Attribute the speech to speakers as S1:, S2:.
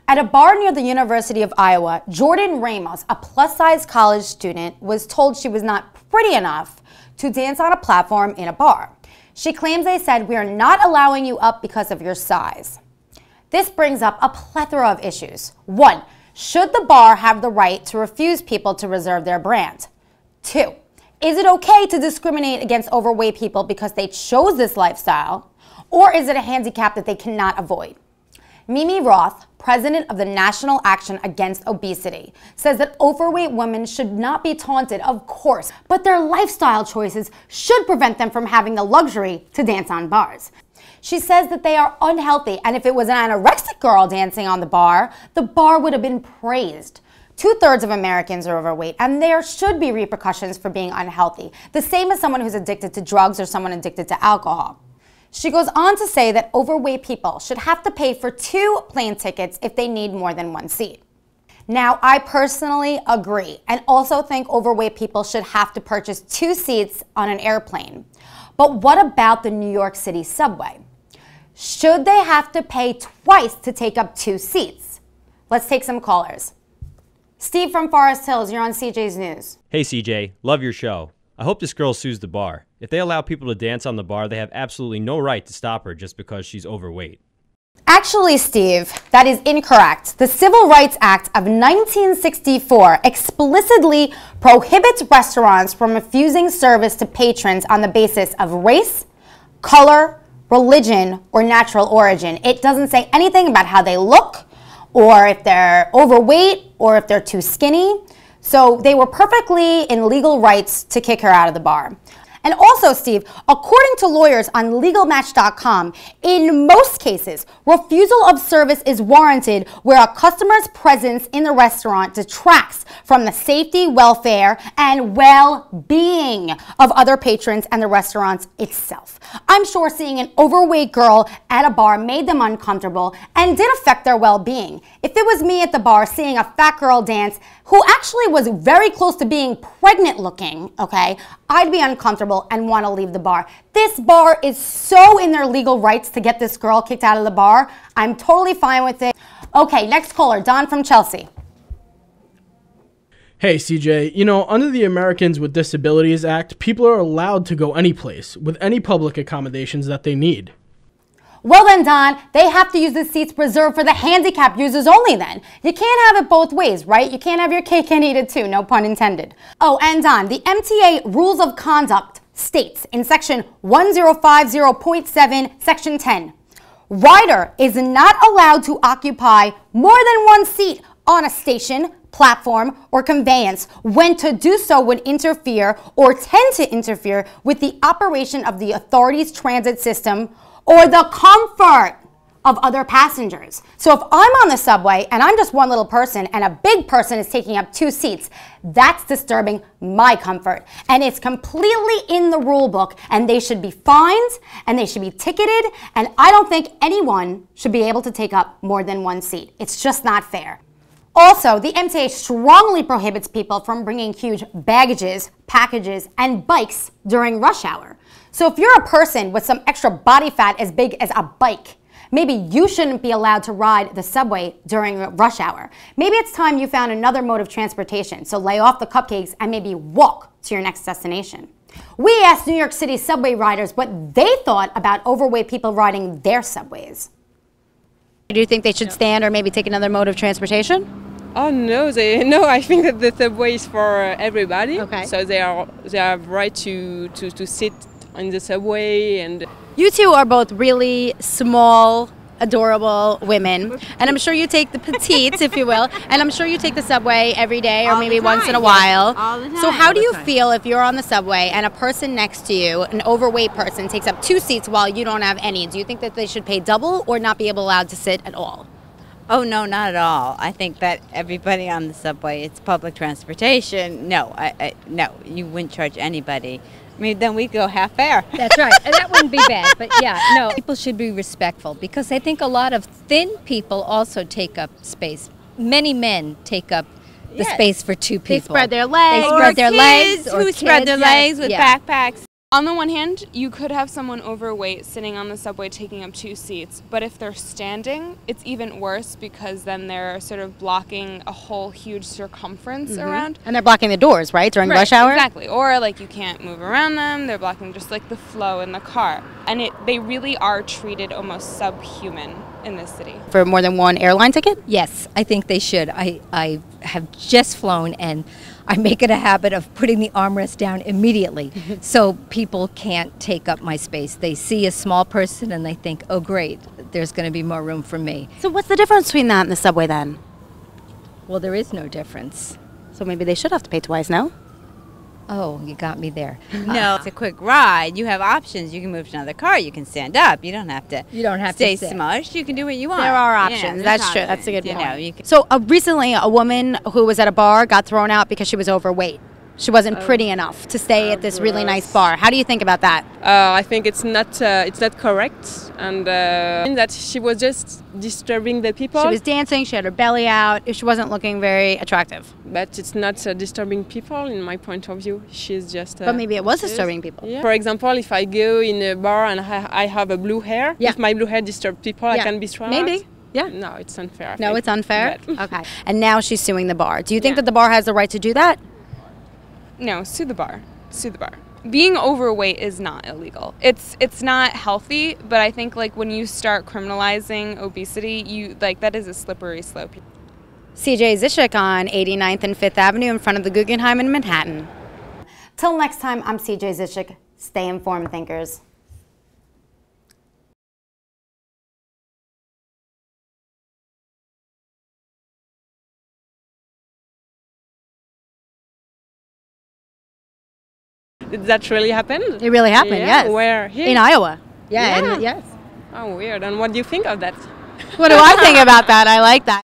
S1: At a bar near the University of Iowa, Jordan Ramos, a plus-size college student, was told she was not pretty enough to dance on a platform in a bar. She claims they said, "We are not allowing you up because of your size." This brings up a plethora of issues. 1. Should the bar have the right to refuse people to reserve their brand? 2. Is it okay to discriminate against overweight people because they chose this lifestyle? Or is it a handicap that they cannot avoid? Mimi Roth, president of the National Action Against Obesity, says that overweight women should not be taunted, of course, but their lifestyle choices should prevent them from having the luxury to dance on bars. She says that they are unhealthy, and if it was an anorexic girl dancing on the bar would have been praised. 2/3 of Americans are overweight, and there should be repercussions for being unhealthy, the same as someone who's addicted to drugs or someone addicted to alcohol. She goes on to say that overweight people should have to pay for 2 plane tickets if they need more than 1 seat. Now, I personally agree and also think overweight people should have to purchase 2 seats on an airplane. But what about the New York City subway? Should they have to pay twice to take up 2 seats? Let's take some callers. Steve from Forest Hills, you're on CJ's News.
S2: Hey CJ, love your show. I hope this girl sues the bar. If they allow people to dance on the bar, they have absolutely no right to stop her just because she's overweight.
S1: Actually, Steve, that is incorrect. The Civil Rights Act of 1964 explicitly prohibits restaurants from refusing service to patrons on the basis of race, color, religion, or natural origin. It doesn't say anything about how they look, or if they're overweight, or if they're too skinny. So they were perfectly in legal rights to kick her out of the bar. And also, Steve, according to lawyers on LegalMatch.com, in most cases, refusal of service is warranted where a customer's presence in the restaurant detracts from the safety, welfare, and well-being of other patrons and the restaurant itself. I'm sure seeing an overweight girl at a bar made them uncomfortable and did affect their well-being. If it was me at the bar seeing a fat girl dance who actually was very close to being pregnant looking, okay, I'd be uncomfortable and want to leave the bar. This bar is so in their legal rights to get this girl kicked out of the bar. I'm totally fine with it. Okay, next caller, Don from Chelsea.
S3: Hey CJ, you know, under the Americans with Disabilities Act, people are allowed to go any place with any public accommodations that they need.
S1: Well then, Don, they have to use the seats reserved for the handicapped users only then. You can't have it both ways, right? You can't have your cake and eat it too, no pun intended. Oh, and Don, the MTA Rules of Conduct states in section 1050.7, section 10, rider is not allowed to occupy more than 1 seat on a station, platform, or conveyance when to do so would interfere or tend to interfere with the operation of the authority's transit system or the comfort of other passengers. So if I'm on the subway and I'm just one little person and a big person is taking up 2 seats, that's disturbing my comfort. And it's completely in the rule book, and they should be fined and they should be ticketed, and I don't think anyone should be able to take up more than 1 seat. It's just not fair. Also, the MTA strongly prohibits people from bringing huge baggages, packages, and bikes during rush hour. So if you're a person with some extra body fat as big as a bike, maybe you shouldn't be allowed to ride the subway during rush hour. Maybe it's time you found another mode of transportation, so lay off the cupcakes and maybe walk to your next destination. We asked New York City subway riders what they thought about overweight people riding their subways.
S4: Do you think they should stand or maybe take another mode of transportation?
S5: Oh no, I think that the subway is for everybody.
S4: Okay.
S5: So they have right to sit in the subway. And
S4: You two are both really small, adorable women, and I'm sure you take the petites, if you will, and I'm sure you take the subway every day or maybe once in a while.
S5: All the time.
S4: So how do you feel if you're on the subway and a person next to you, an overweight person, takes up 2 seats while you don't have any? Do you think that they should pay double or not be allowed to sit at all?
S6: Oh, no, not at all. I think that everybody on the subway, it's public transportation. No, no, you wouldn't charge anybody. I mean, then we'd go half fare.
S7: That's right. And that wouldn't be bad. But yeah, no. People should be respectful because I think a lot of thin people also take up space. Many men take up the space for 2 people.
S4: They spread their legs.
S7: They spread their legs.
S6: Who spread their legs with backpacks.
S8: On the one hand, you could have someone overweight sitting on the subway taking up 2 seats, but if they're standing, it's even worse because then they're sort of blocking a whole huge circumference around.
S1: And they're blocking the doors, right, during rush hour?
S8: Exactly. Or like you can't move around them. They're blocking just like the flow in the car. And they really are treated almost subhuman in this city.
S1: For more than one airline ticket?
S7: Yes, I think they should. I have just flown, and I make it a habit of putting the armrest down immediately so people can't take up my space. They see a small person and they think, oh great, there's going to be more room for me.
S1: So what's the difference between that and the subway then?
S7: Well, there is no difference.
S1: So maybe they should have to pay twice, no?
S7: Oh, you got me there.
S6: No, it's a quick ride. You have options. You can move to another car. You can stand up. You don't have to.
S7: You don't have
S6: stay
S7: to sit.
S6: smushed. You can do what you want.
S1: There are
S6: Yeah,
S1: options.
S6: there's
S1: That's true.
S6: options.
S1: That's a good
S6: You
S1: point.
S6: know, you can,
S1: So recently, a woman who was at a bar got thrown out because she was overweight. She wasn't pretty enough to stay at this really nice bar. How do you think about that?
S5: I think it's not correct, and that she was just disturbing the people.
S1: She was dancing. She had her belly out. She wasn't looking very attractive.
S5: But it's not disturbing people, in my point of view. She's just.
S1: But maybe it was disturbing people.
S5: Yeah. For example, if I go in a bar and I have a blue hair, if my blue hair disturbs people, I can be thrown out.
S1: Maybe. Yeah.
S5: No, it's unfair.
S1: No, it's unfair?
S5: But
S1: Okay. And now she's suing the bar. Do you think that the bar has the right to do that?
S8: No, sue the bar. Sue the bar. Being overweight is not illegal. It's not healthy, but I think like when you start criminalizing obesity, that is a slippery slope.
S1: CJ Zishuk on 89th and 5th Avenue in front of the Guggenheim in Manhattan. Till next time, I'm CJ Zishuk. Stay informed, thinkers.
S5: Did that really happen?
S1: It really happened,
S5: Yeah,
S1: yes.
S5: where? Here?
S1: In Iowa.
S5: Yeah.
S1: Yes.
S5: Oh, weird. And what do you think of that?
S1: What do I think about that? I like that.